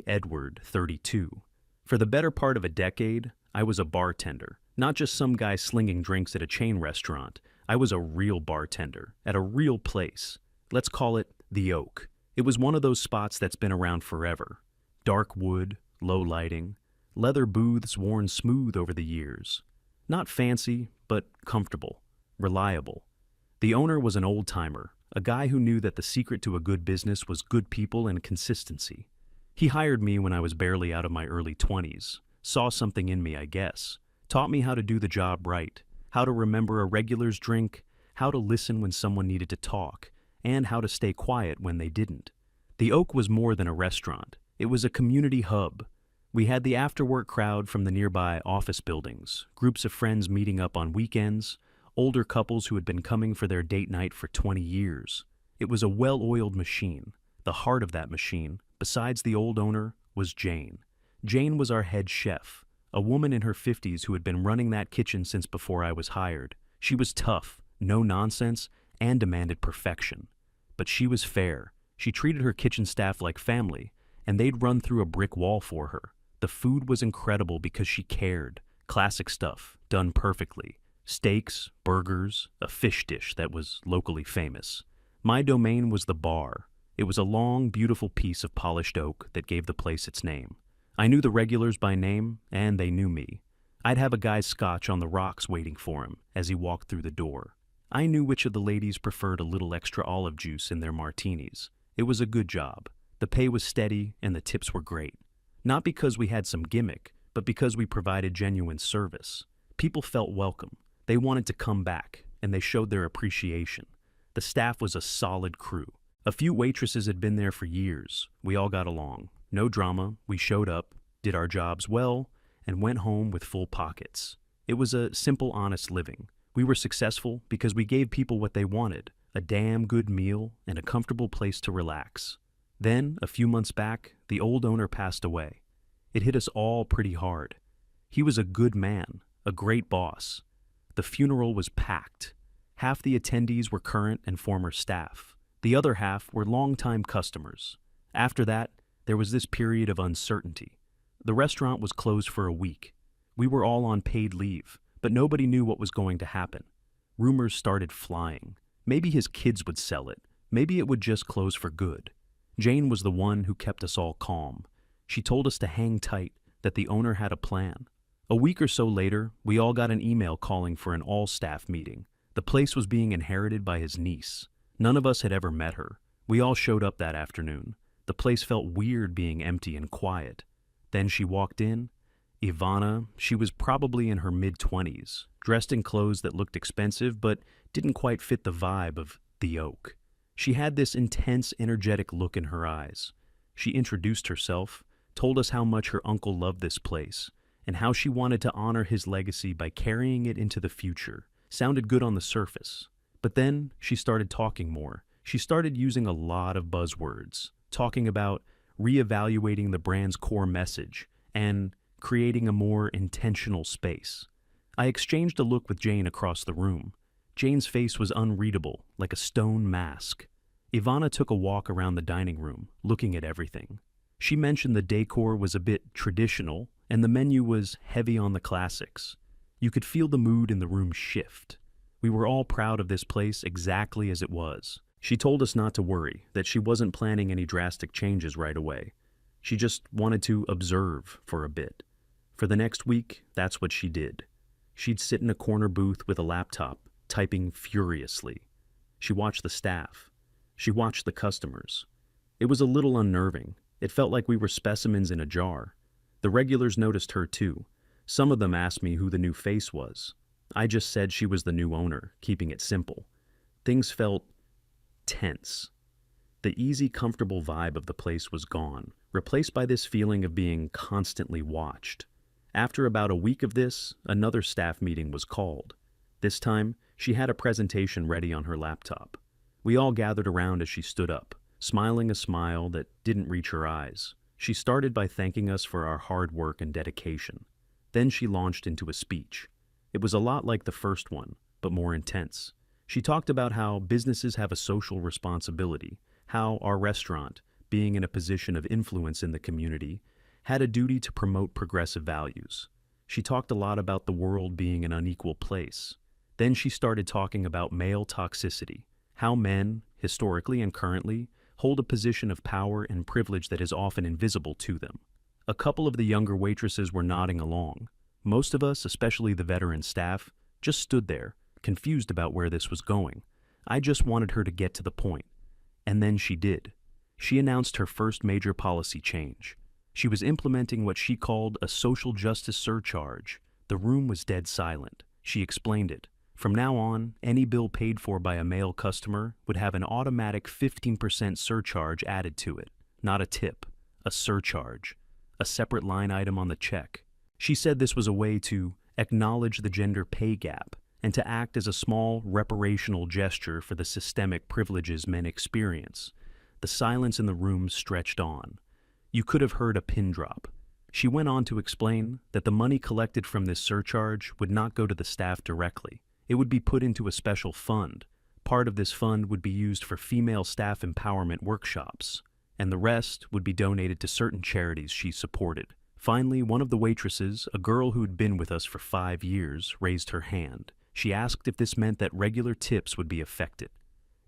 Edward, 32. For the better part of a decade, I was a bartender, not just some guy slinging drinks at a chain restaurant. I was a real bartender, at a real place. Let's call it the Oak. It was one of those spots that's been around forever. Dark wood, low lighting, leather booths worn smooth over the years. Not fancy, but comfortable, reliable. The owner was an old-timer, a guy who knew that the secret to a good business was good people and consistency. He hired me when I was barely out of my early 20s, saw something in me, I guess, taught me how to do the job right, how to remember a regular's drink, how to listen when someone needed to talk, and how to stay quiet when they didn't. The Oak was more than a restaurant. It was a community hub. We had the after-work crowd from the nearby office buildings, groups of friends meeting up on weekends, older couples who had been coming for their date night for 20 years. It was a well-oiled machine. The heart of that machine, besides the old owner, was Jane. Jane was our head chef, a woman in her 50s who had been running that kitchen since before I was hired. She was tough, no nonsense, and demanded perfection. But she was fair. She treated her kitchen staff like family, and they'd run through a brick wall for her. The food was incredible because she cared. Classic stuff, done perfectly. Steaks, burgers, a fish dish that was locally famous. My domain was the bar. It was a long, beautiful piece of polished oak that gave the place its name. I knew the regulars by name, and they knew me. I'd have a guy's scotch on the rocks waiting for him as he walked through the door. I knew which of the ladies preferred a little extra olive juice in their martinis. It was a good job. The pay was steady, and the tips were great. Not because we had some gimmick, but because we provided genuine service. People felt welcome. They wanted to come back, and they showed their appreciation. The staff was a solid crew. A few waitresses had been there for years. We all got along. No drama. We showed up, did our jobs well, and went home with full pockets. It was a simple, honest living. We were successful because we gave people what they wanted, a damn good meal and a comfortable place to relax. Then, a few months back, the old owner passed away. It hit us all pretty hard. He was a good man, a great boss. The funeral was packed. Half the attendees were current and former staff. The other half were longtime customers. After that, there was this period of uncertainty. The restaurant was closed for a week. We were all on paid leave, but nobody knew what was going to happen. Rumors started flying. Maybe his kids would sell it. Maybe it would just close for good. Jane was the one who kept us all calm. She told us to hang tight, that the owner had a plan. A week or so later, we all got an email calling for an all-staff meeting. The place was being inherited by his niece. None of us had ever met her. We all showed up that afternoon. The place felt weird being empty and quiet. Then she walked in. Ivana, she was probably in her mid-20s, dressed in clothes that looked expensive but didn't quite fit the vibe of the Oak. She had this intense, energetic look in her eyes. She introduced herself, told us how much her uncle loved this place, and how she wanted to honor his legacy by carrying it into the future. Sounded good on the surface. But then she started talking more. She started using a lot of buzzwords, talking about reevaluating the brand's core message and creating a more intentional space. I exchanged a look with Jane across the room. Jane's face was unreadable, like a stone mask. Ivana took a walk around the dining room, looking at everything. She mentioned the decor was a bit traditional, and the menu was heavy on the classics. You could feel the mood in the room shift. We were all proud of this place exactly as it was. She told us not to worry, that she wasn't planning any drastic changes right away. She just wanted to observe for a bit. For the next week, that's what she did. She'd sit in a corner booth with a laptop, typing furiously. She watched the staff. She watched the customers. It was a little unnerving. It felt like we were specimens in a jar. The regulars noticed her too. Some of them asked me who the new face was. I just said she was the new owner, keeping it simple. Things felt tense. The easy, comfortable vibe of the place was gone, replaced by this feeling of being constantly watched. After about a week of this, another staff meeting was called. This time, she had a presentation ready on her laptop. We all gathered around as she stood up, smiling a smile that didn't reach her eyes. She started by thanking us for our hard work and dedication. Then she launched into a speech. It was a lot like the first one, but more intense. She talked about how businesses have a social responsibility, how our restaurant, being in a position of influence in the community, had a duty to promote progressive values. She talked a lot about the world being an unequal place. Then she started talking about male toxicity, how men, historically and currently, hold a position of power and privilege that is often invisible to them. A couple of the younger waitresses were nodding along. Most of us, especially the veteran staff, just stood there, confused about where this was going. I just wanted her to get to the point. And then she did. She announced her first major policy change. She was implementing what she called a social justice surcharge. The room was dead silent. She explained it. From now on, any bill paid for by a male customer would have an automatic 15% surcharge added to it. Not a tip, a surcharge, a separate line item on the check. She said this was a way to acknowledge the gender pay gap and to act as a small reparational gesture for the systemic privileges men experience. The silence in the room stretched on. You could have heard a pin drop. She went on to explain that the money collected from this surcharge would not go to the staff directly. It would be put into a special fund. Part of this fund would be used for female staff empowerment workshops, and the rest would be donated to certain charities she supported. Finally, one of the waitresses, a girl who had been with us for 5 years, raised her hand. She asked if this meant that regular tips would be affected.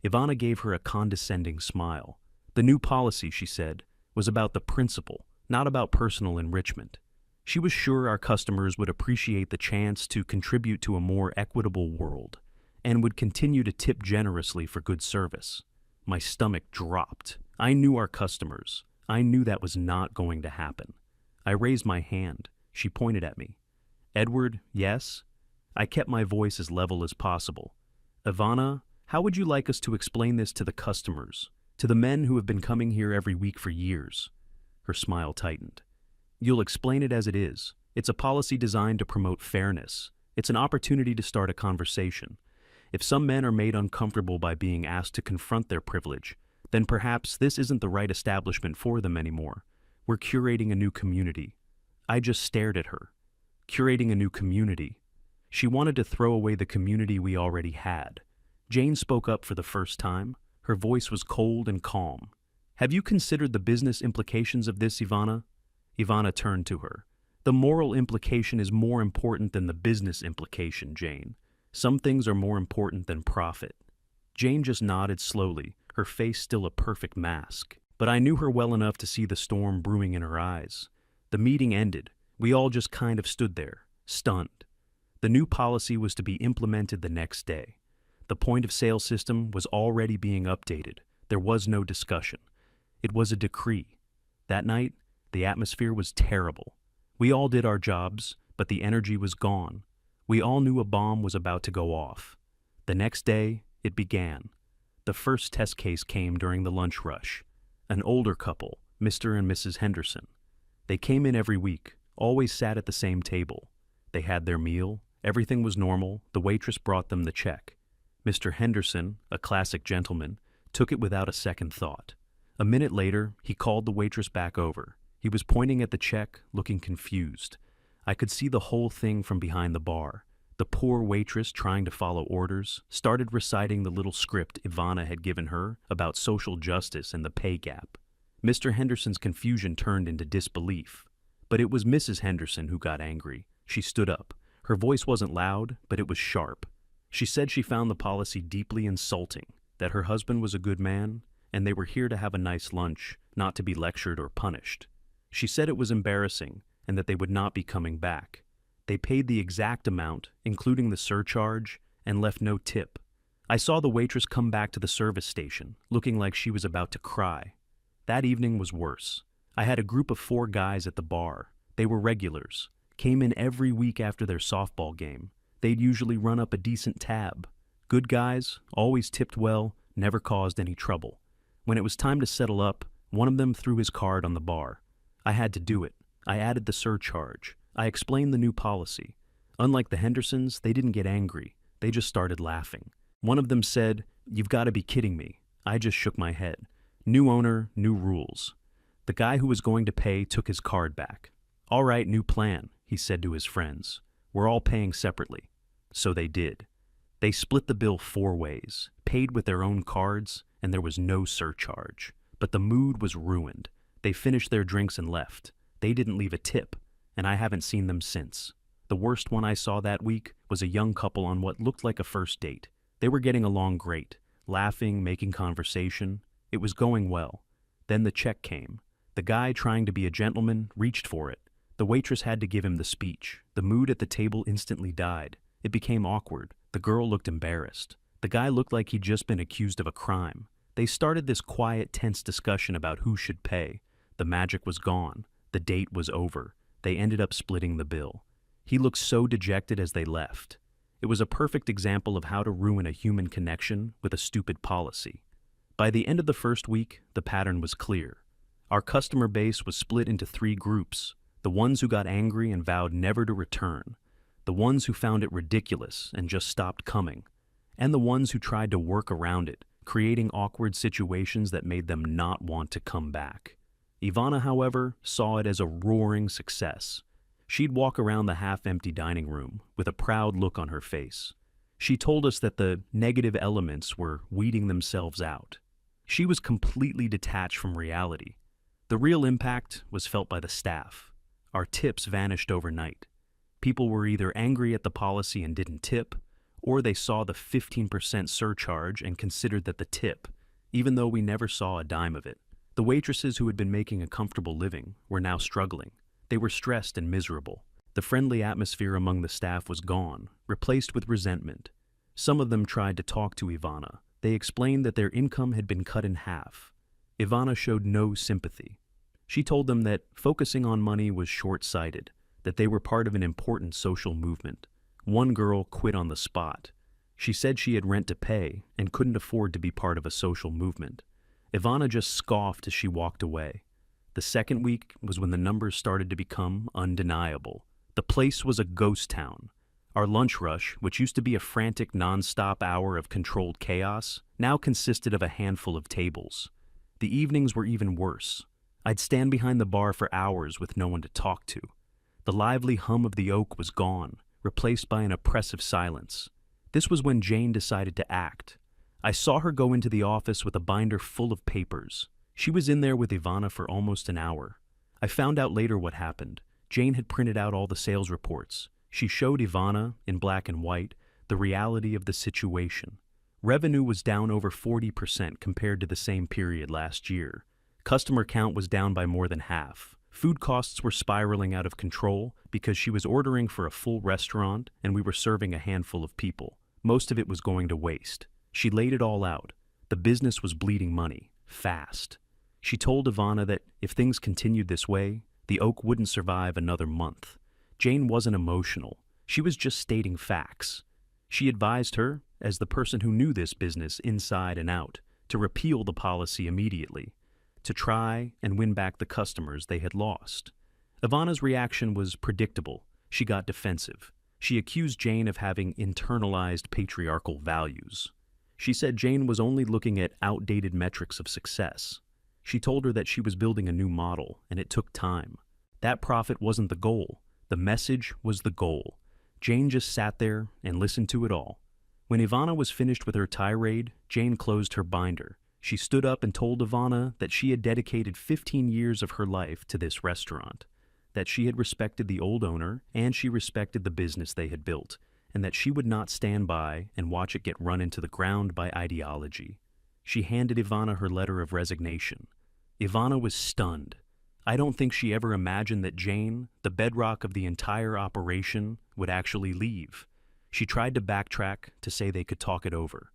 Ivana gave her a condescending smile. The new policy, she said, was about the principle, not about personal enrichment. She was sure our customers would appreciate the chance to contribute to a more equitable world and would continue to tip generously for good service. My stomach dropped. I knew our customers. I knew that was not going to happen. I raised my hand. She pointed at me. Edward, yes? I kept my voice as level as possible. Ivana, how would you like us to explain this to the customers, to the men who have been coming here every week for years? Her smile tightened. You'll explain it as it is. It's a policy designed to promote fairness. It's an opportunity to start a conversation. If some men are made uncomfortable by being asked to confront their privilege, then perhaps this isn't the right establishment for them anymore. We're curating a new community. I just stared at her. Curating a new community. She wanted to throw away the community we already had. Jane spoke up for the first time. Her voice was cold and calm. Have you considered the business implications of this, Ivana? Ivana turned to her. The moral implication is more important than the business implication, Jane. Some things are more important than profit. Jane just nodded slowly, her face still a perfect mask. But I knew her well enough to see the storm brewing in her eyes. The meeting ended. We all just kind of stood there, stunned. The new policy was to be implemented the next day. The point-of-sale system was already being updated. There was no discussion. It was a decree. That night, the atmosphere was terrible. We all did our jobs, but the energy was gone. We all knew a bomb was about to go off. The next day, it began. The first test case came during the lunch rush. An older couple, Mr. and Mrs. Henderson. They came in every week, always sat at the same table. They had their meal, everything was normal, the waitress brought them the check. Mr. Henderson, a classic gentleman, took it without a second thought. A minute later, he called the waitress back over. He was pointing at the check, looking confused. I could see the whole thing from behind the bar. The poor waitress, trying to follow orders, started reciting the little script Ivana had given her about social justice and the pay gap. Mr. Henderson's confusion turned into disbelief. But it was Mrs. Henderson who got angry. She stood up. Her voice wasn't loud, but it was sharp. She said she found the policy deeply insulting, that her husband was a good man, and they were here to have a nice lunch, not to be lectured or punished. She said it was embarrassing, and that they would not be coming back. They paid the exact amount, including the surcharge, and left no tip. I saw the waitress come back to the service station, looking like she was about to cry. That evening was worse. I had a group of 4 guys at the bar. They were regulars, came in every week after their softball game. They'd usually run up a decent tab. Good guys, always tipped well, never caused any trouble. When it was time to settle up, one of them threw his card on the bar. I had to do it. I added the surcharge. I explained the new policy. Unlike the Hendersons, they didn't get angry. They just started laughing. One of them said, "You've got to be kidding me." I just shook my head. New owner, new rules. The guy who was going to pay took his card back. "All right, new plan," he said to his friends. "We're all paying separately." So they did. They split the bill 4 ways, paid with their own cards, and there was no surcharge. But the mood was ruined. They finished their drinks and left. They didn't leave a tip, and I haven't seen them since. The worst one I saw that week was a young couple on what looked like a first date. They were getting along great, laughing, making conversation. It was going well. Then the check came. The guy, trying to be a gentleman, reached for it. The waitress had to give him the speech. The mood at the table instantly died. It became awkward. The girl looked embarrassed. The guy looked like he'd just been accused of a crime. They started this quiet, tense discussion about who should pay. The magic was gone. The date was over. They ended up splitting the bill. He looked so dejected as they left. It was a perfect example of how to ruin a human connection with a stupid policy. By the end of the first week, the pattern was clear. Our customer base was split into 3 groups: the ones who got angry and vowed never to return, the ones who found it ridiculous and just stopped coming, and the ones who tried to work around it, creating awkward situations that made them not want to come back. Ivana, however, saw it as a roaring success. She'd walk around the half-empty dining room with a proud look on her face. She told us that the negative elements were weeding themselves out. She was completely detached from reality. The real impact was felt by the staff. Our tips vanished overnight. People were either angry at the policy and didn't tip, or they saw the 15% surcharge and considered that the tip, even though we never saw a dime of it. The waitresses who had been making a comfortable living were now struggling. They were stressed and miserable. The friendly atmosphere among the staff was gone, replaced with resentment. Some of them tried to talk to Ivana. They explained that their income had been cut in half. Ivana showed no sympathy. She told them that focusing on money was short-sighted, that they were part of an important social movement. One girl quit on the spot. She said she had rent to pay and couldn't afford to be part of a social movement. Ivana just scoffed as she walked away. The second week was when the numbers started to become undeniable. The place was a ghost town. Our lunch rush, which used to be a frantic, non-stop hour of controlled chaos, now consisted of a handful of tables. The evenings were even worse. I'd stand behind the bar for hours with no one to talk to. The lively hum of the oak was gone, replaced by an oppressive silence. This was when Jane decided to act. I saw her go into the office with a binder full of papers. She was in there with Ivana for almost an hour. I found out later what happened. Jane had printed out all the sales reports. She showed Ivana, in black and white, the reality of the situation. Revenue was down over 40% compared to the same period last year. Customer count was down by more than half. Food costs were spiraling out of control because she was ordering for a full restaurant and we were serving a handful of people. Most of it was going to waste. She laid it all out. The business was bleeding money, fast. She told Ivana that if things continued this way, the oak wouldn't survive another month. Jane wasn't emotional. She was just stating facts. She advised her, as the person who knew this business inside and out, to repeal the policy immediately, to try and win back the customers they had lost. Ivana's reaction was predictable. She got defensive. She accused Jane of having internalized patriarchal values. She said Jane was only looking at outdated metrics of success. She told her that she was building a new model, and it took time. That profit wasn't the goal. The message was the goal. Jane just sat there and listened to it all. When Ivana was finished with her tirade, Jane closed her binder. She stood up and told Ivana that she had dedicated 15 years of her life to this restaurant, that she had respected the old owner and she respected the business they had built, and that she would not stand by and watch it get run into the ground by ideology. She handed Ivana her letter of resignation. Ivana was stunned. I don't think she ever imagined that Jane, the bedrock of the entire operation, would actually leave. She tried to backtrack to say they could talk it over,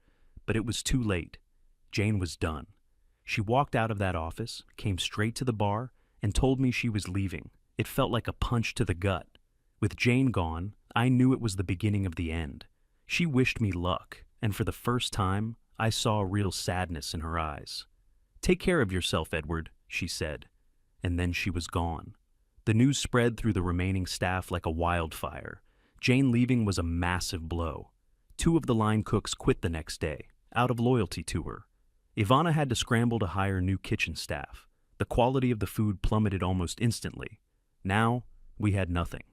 but it was too late. Jane was done. She walked out of that office, came straight to the bar, and told me she was leaving. It felt like a punch to the gut. With Jane gone, I knew it was the beginning of the end. She wished me luck, and for the first time, I saw real sadness in her eyes. "Take care of yourself, Edward," she said. And then she was gone. The news spread through the remaining staff like a wildfire. Jane leaving was a massive blow. 2 of the line cooks quit the next day, out of loyalty to her. Ivana had to scramble to hire new kitchen staff. The quality of the food plummeted almost instantly. Now, we had nothing.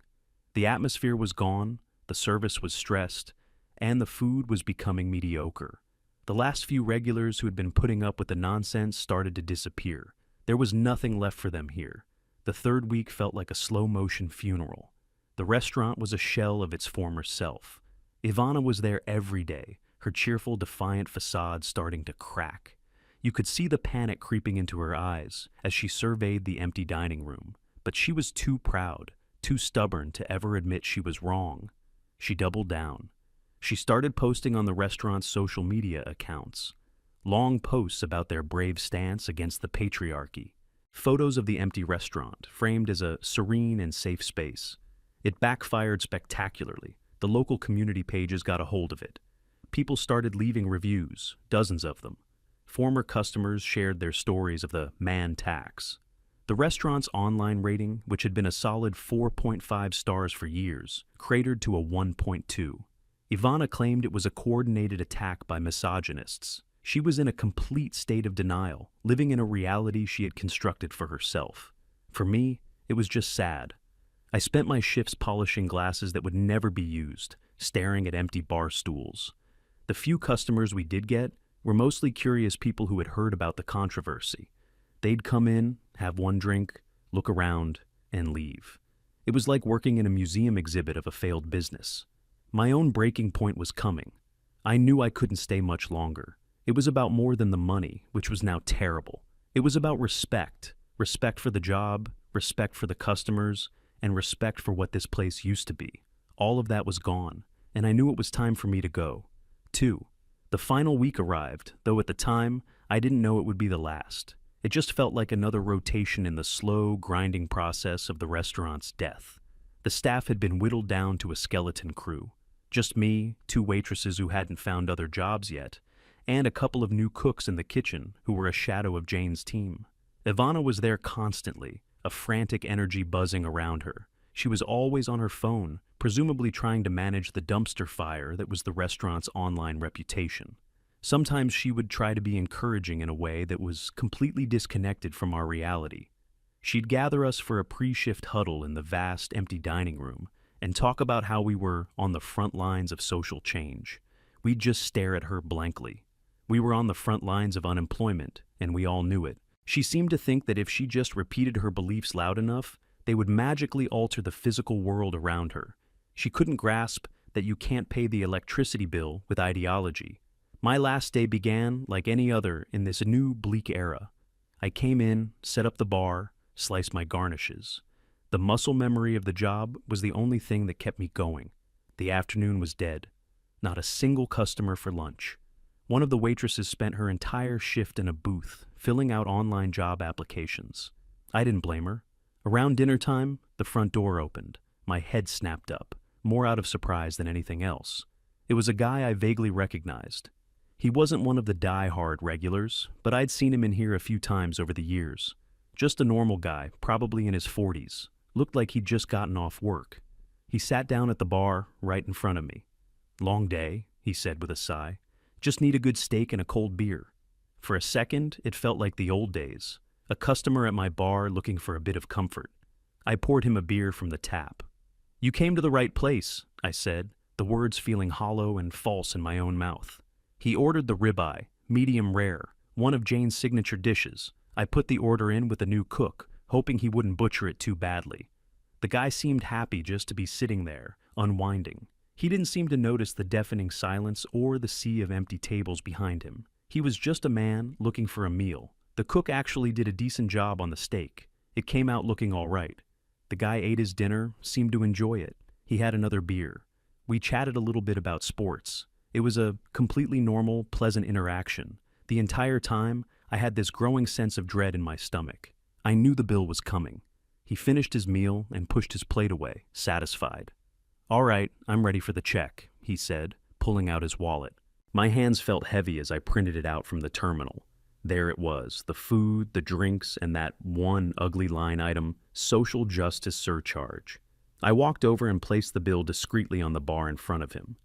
The atmosphere was gone, the service was stressed, and the food was becoming mediocre. The last few regulars who had been putting up with the nonsense started to disappear. There was nothing left for them here. The third week felt like a slow-motion funeral. The restaurant was a shell of its former self. Ivana was there every day, her cheerful, defiant facade starting to crack. You could see the panic creeping into her eyes as she surveyed the empty dining room, but she was too proud, too stubborn to ever admit she was wrong. She doubled down. She started posting on the restaurant's social media accounts. Long posts about their brave stance against the patriarchy. Photos of the empty restaurant, framed as a serene and safe space. It backfired spectacularly. The local community pages got a hold of it. People started leaving reviews, dozens of them. Former customers shared their stories of the man tax. The restaurant's online rating, which had been a solid 4.5 stars for years, cratered to a 1.2. Ivana claimed it was a coordinated attack by misogynists. She was in a complete state of denial, living in a reality she had constructed for herself. For me, it was just sad. I spent my shifts polishing glasses that would never be used, staring at empty bar stools. The few customers we did get were mostly curious people who had heard about the controversy. They'd come in, have one drink, look around, and leave. It was like working in a museum exhibit of a failed business. My own breaking point was coming. I knew I couldn't stay much longer. It was about more than the money, which was now terrible. It was about respect. Respect for the job, respect for the customers, and respect for what this place used to be. All of that was gone, and I knew it was time for me to go. 2. The final week arrived, though at the time, I didn't know it would be the last. It just felt like another rotation in the slow, grinding process of the restaurant's death. The staff had been whittled down to a skeleton crew. Just me, 2 waitresses who hadn't found other jobs yet, and a couple of new cooks in the kitchen who were a shadow of Jane's team. Ivana was there constantly, a frantic energy buzzing around her. She was always on her phone, presumably trying to manage the dumpster fire that was the restaurant's online reputation. Sometimes she would try to be encouraging in a way that was completely disconnected from our reality. She'd gather us for a pre-shift huddle in the vast, empty dining room and talk about how we were on the front lines of social change. We'd just stare at her blankly. We were on the front lines of unemployment, and we all knew it. She seemed to think that if she just repeated her beliefs loud enough, they would magically alter the physical world around her. She couldn't grasp that you can't pay the electricity bill with ideology. My last day began like any other in this new bleak era. I came in, set up the bar, sliced my garnishes. The muscle memory of the job was the only thing that kept me going. The afternoon was dead. Not a single customer for lunch. One of the waitresses spent her entire shift in a booth, filling out online job applications. I didn't blame her. Around dinner time, the front door opened. My head snapped up, more out of surprise than anything else. It was a guy I vaguely recognized. He wasn't one of the die-hard regulars, but I'd seen him in here a few times over the years. Just a normal guy, probably in his 40s. Looked like he'd just gotten off work. He sat down at the bar right in front of me. "Long day," he said with a sigh. "Just need a good steak and a cold beer." For a second, it felt like the old days. A customer at my bar looking for a bit of comfort. I poured him a beer from the tap. "You came to the right place," I said, the words feeling hollow and false in my own mouth. He ordered the ribeye, medium rare, one of Jane's signature dishes. I put the order in with the new cook, hoping he wouldn't butcher it too badly. The guy seemed happy just to be sitting there, unwinding. He didn't seem to notice the deafening silence or the sea of empty tables behind him. He was just a man looking for a meal. The cook actually did a decent job on the steak. It came out looking all right. The guy ate his dinner, seemed to enjoy it. He had another beer. We chatted a little bit about sports. It was a completely normal, pleasant interaction. The entire time, I had this growing sense of dread in my stomach. I knew the bill was coming. He finished his meal and pushed his plate away, satisfied. "All right, I'm ready for the check," he said, pulling out his wallet. My hands felt heavy as I printed it out from the terminal. There it was, the food, the drinks, and that one ugly line item, social justice surcharge. I walked over and placed the bill discreetly on the bar in front of him.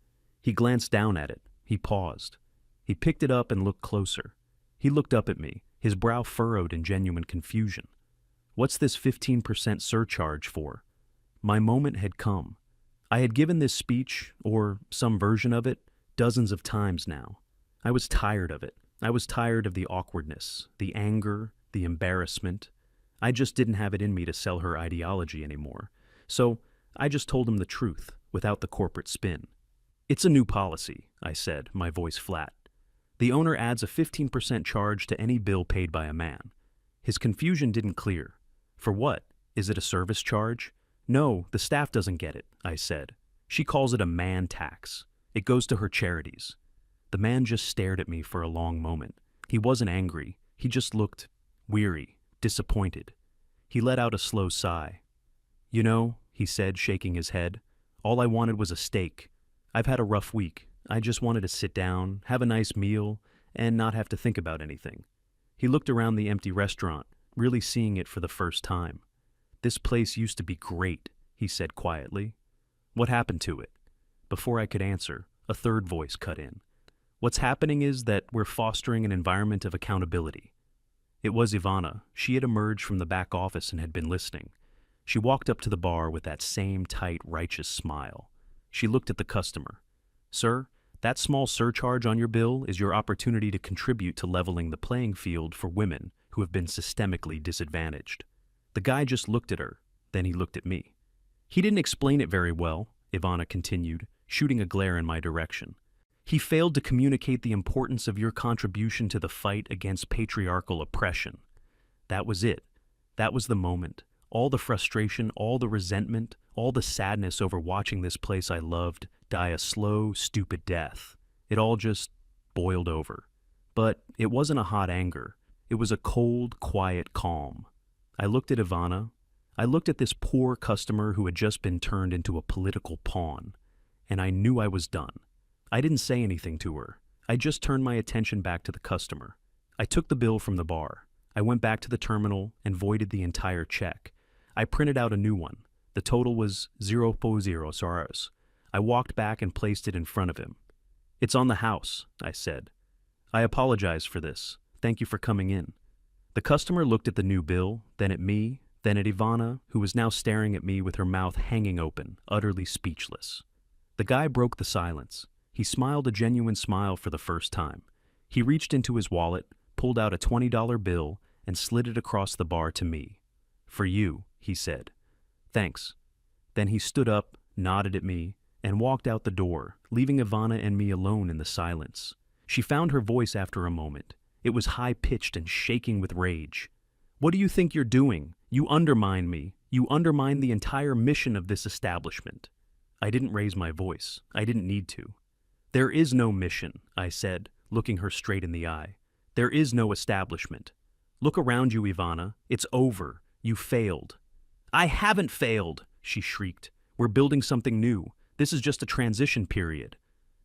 He glanced down at it. He paused. He picked it up and looked closer. He looked up at me, his brow furrowed in genuine confusion. "What's this 15% surcharge for?" My moment had come. I had given this speech, or some version of it, dozens of times now. I was tired of it. I was tired of the awkwardness, the anger, the embarrassment. I just didn't have it in me to sell her ideology anymore. So I just told him the truth, without the corporate spin. It's a new policy, I said, my voice flat. The owner adds a 15% charge to any bill paid by a man. His confusion didn't clear. For what? Is it a service charge? No, the staff doesn't get it, I said. She calls it a man tax. It goes to her charities. The man just stared at me for a long moment. He wasn't angry. He just looked weary, disappointed. He let out a slow sigh. You know, he said, shaking his head, all I wanted was a steak. I've had a rough week. I just wanted to sit down, have a nice meal, and not have to think about anything. He looked around the empty restaurant, really seeing it for the first time. This place used to be great, he said quietly. What happened to it? Before I could answer, a third voice cut in. What's happening is that we're fostering an environment of accountability. It was Ivana. She had emerged from the back office and had been listening. She walked up to the bar with that same tight, righteous smile. She looked at the customer. Sir, that small surcharge on your bill is your opportunity to contribute to leveling the playing field for women who have been systemically disadvantaged. The guy just looked at her, then he looked at me. He didn't explain it very well, Ivana continued, shooting a glare in my direction. He failed to communicate the importance of your contribution to the fight against patriarchal oppression. That was it. That was the moment. All the frustration, all the resentment, all the sadness over watching this place I loved die a slow, stupid death. It all just boiled over. But it wasn't a hot anger. It was a cold, quiet calm. I looked at Ivana. I looked at this poor customer who had just been turned into a political pawn. And I knew I was done. I didn't say anything to her. I just turned my attention back to the customer. I took the bill from the bar. I went back to the terminal and voided the entire check. I printed out a new one. The total was 0.0 Surcharge. I walked back and placed it in front of him. It's on the house, I said. I apologize for this. Thank you for coming in. The customer looked at the new bill, then at me, then at Ivana, who was now staring at me with her mouth hanging open, utterly speechless. The guy broke the silence. He smiled a genuine smile for the first time. He reached into his wallet, pulled out a $20 bill, and slid it across the bar to me. For you, he said. Thanks. Then he stood up, nodded at me, and walked out the door, leaving Ivana and me alone in the silence. She found her voice after a moment. It was high-pitched and shaking with rage. What do you think you're doing? You undermine me. You undermine the entire mission of this establishment. I didn't raise my voice. I didn't need to. There is no mission, I said, looking her straight in the eye. There is no establishment. Look around you, Ivana. It's over. You failed. I haven't failed, she shrieked. We're building something new. This is just a transition period.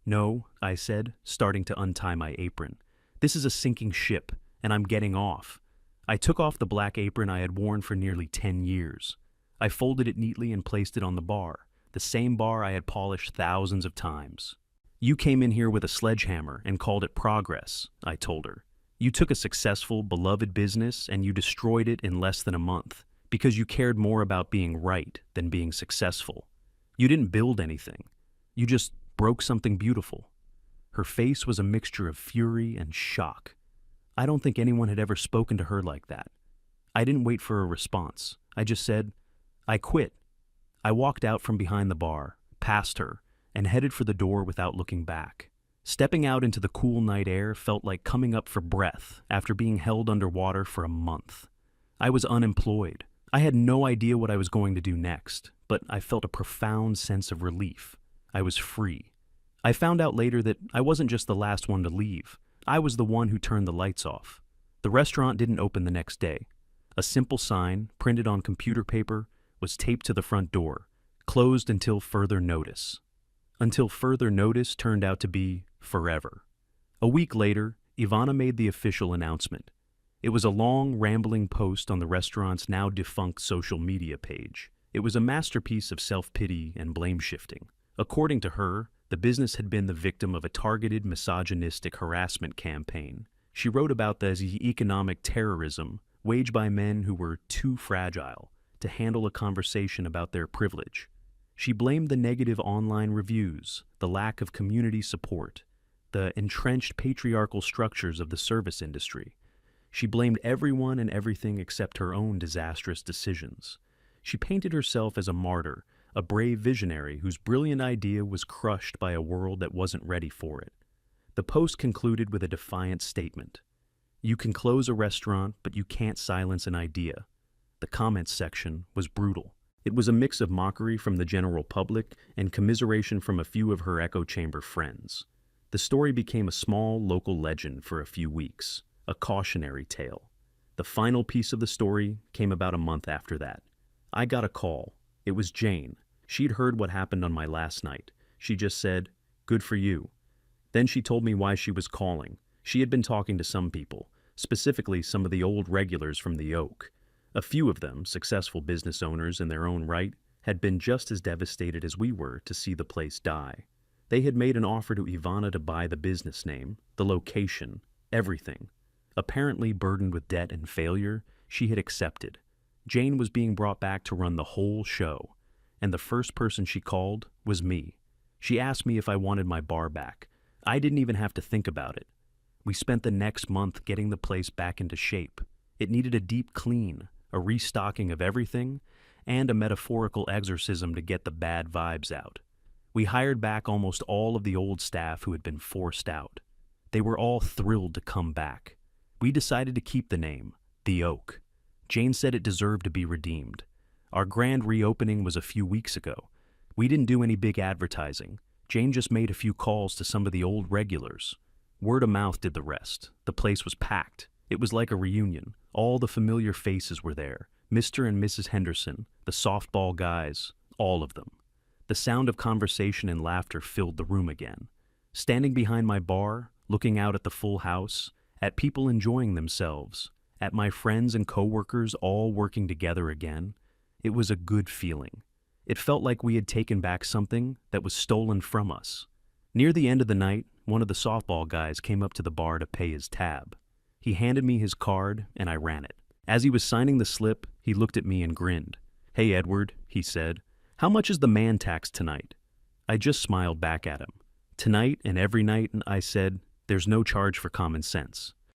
No, I said, starting to untie my apron. This is a sinking ship, and I'm getting off. I took off the black apron I had worn for nearly 10 years. I folded it neatly and placed it on the bar, the same bar I had polished thousands of times. You came in here with a sledgehammer and called it progress, I told her. You took a successful, beloved business and you destroyed it in less than a month because you cared more about being right than being successful. You didn't build anything. You just broke something beautiful. Her face was a mixture of fury and shock. I don't think anyone had ever spoken to her like that. I didn't wait for a response. I just said, I quit. I walked out from behind the bar, past her, and headed for the door without looking back. Stepping out into the cool night air felt like coming up for breath after being held underwater for a month. I was unemployed. I had no idea what I was going to do next, but I felt a profound sense of relief. I was free. I found out later that I wasn't just the last one to leave. I was the one who turned the lights off. The restaurant didn't open the next day. A simple sign, printed on computer paper, was taped to the front door, closed until further notice. Until further notice turned out to be forever. A week later, Ivana made the official announcement. It was a long, rambling post on the restaurant's now defunct social media page. It was a masterpiece of self-pity and blame-shifting. According to her, the business had been the victim of a targeted misogynistic harassment campaign. She wrote about the economic terrorism waged by men who were too fragile to handle a conversation about their privilege. She blamed the negative online reviews, the lack of community support, the entrenched patriarchal structures of the service industry. She blamed everyone and everything except her own disastrous decisions. She painted herself as a martyr, a brave visionary whose brilliant idea was crushed by a world that wasn't ready for it. The post concluded with a defiant statement. "You can close a restaurant, but you can't silence an idea." The comments section was brutal. It was a mix of mockery from the general public and commiseration from a few of her echo chamber friends. The story became a small local legend for a few weeks, a cautionary tale. The final piece of the story came about a month after that. I got a call. It was Jane. She'd heard what happened on my last night. She just said, "Good for you." Then she told me why she was calling. She had been talking to some people, specifically some of the old regulars from the Oak. A few of them, successful business owners in their own right, had been just as devastated as we were to see the place die. They had made an offer to Ivana to buy the business name, the location, everything. Apparently burdened with debt and failure, she had accepted. Jane was being brought back to run the whole show, and the first person she called was me. She asked me if I wanted my bar back. I didn't even have to think about it. We spent the next month getting the place back into shape. It needed a deep clean, a restocking of everything, and a metaphorical exorcism to get the bad vibes out. We hired back almost all of the old staff who had been forced out. They were all thrilled to come back. We decided to keep the name, The Oak. Jane said it deserved to be redeemed. Our grand reopening was a few weeks ago. We didn't do any big advertising. Jane just made a few calls to some of the old regulars. Word of mouth did the rest. The place was packed. It was like a reunion. All the familiar faces were there. Mr. and Mrs. Henderson, the softball guys, all of them. The sound of conversation and laughter filled the room again. Standing behind my bar, looking out at the full house, at people enjoying themselves, at my friends and coworkers all working together again, it was a good feeling. It felt like we had taken back something that was stolen from us. Near the end of the night, one of the softball guys came up to the bar to pay his tab. He handed me his card, and I ran it. As he was signing the slip, he looked at me and grinned. "Hey, Edward," he said, "how much is the man tax tonight?" I just smiled back at him. Tonight and every night, I said, "There's no charge for common sense."